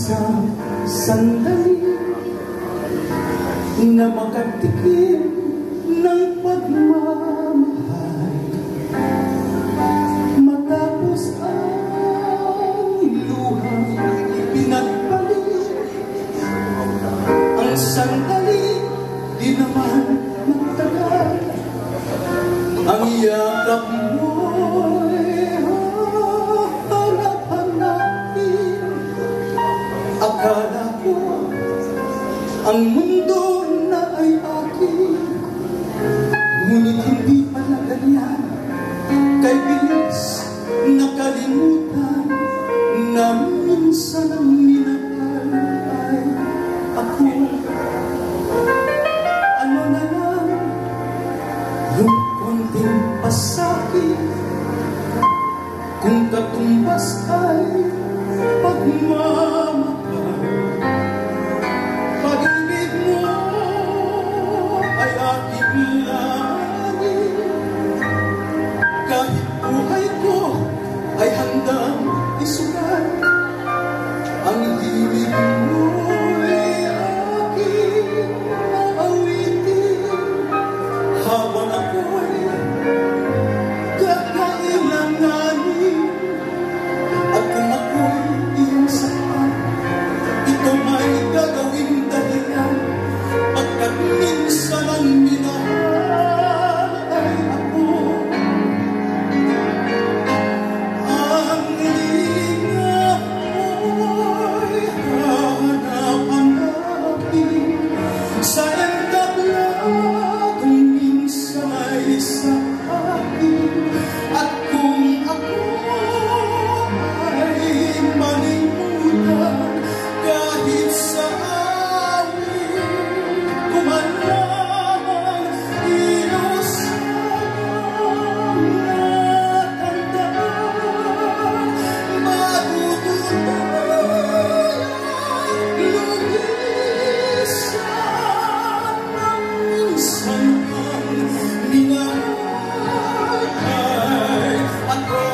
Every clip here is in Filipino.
isang sandali na makatikim ng pagmamahal. Matapos ang luhang ipinagbalik, ang sandali di naman magtagal. Ang yakap mo'y hanap-hanapin. Akala ko ang mundo na ay akin, ngunit hindi pala ganyan. Kay bilis nakalimutan na minsan ang minahal ay ako. Ano na lang yung konting pasakit, kung katumbas ay pagmamahal. Pag-ibig mo ay aking langit, kahit buhay ko ay handang isulat. Ang himig mo ay aking aawitin habang ako'y kakailanganin. At kung ako'y iyong sapat, ito may gagawing dahilan, pagkat minsan ang minahal ay ako. Ang lingap mo'y hahanap-hanapin sa entabla kung minsan ay sa akin. At kung ako ay malimutan, kahit sa awit ko man lamang inusan natandaan, matutuluyang lumisan ng minsan ang minahal ay ako.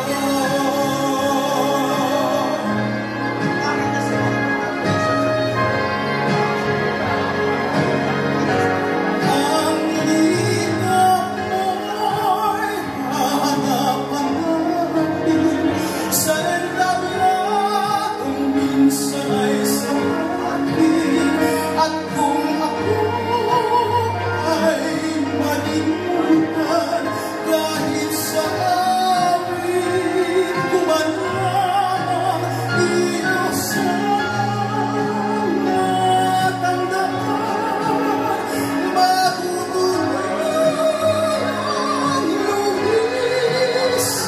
At kung ako ay malimutan, kahit sa awit ko man lamang inusan natandaan, matutuluyang lumisan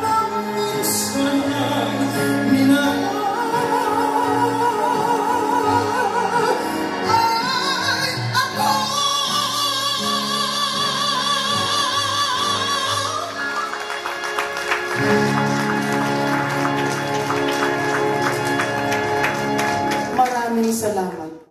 ng minsan ang minahal ay ako. Maraming salamat.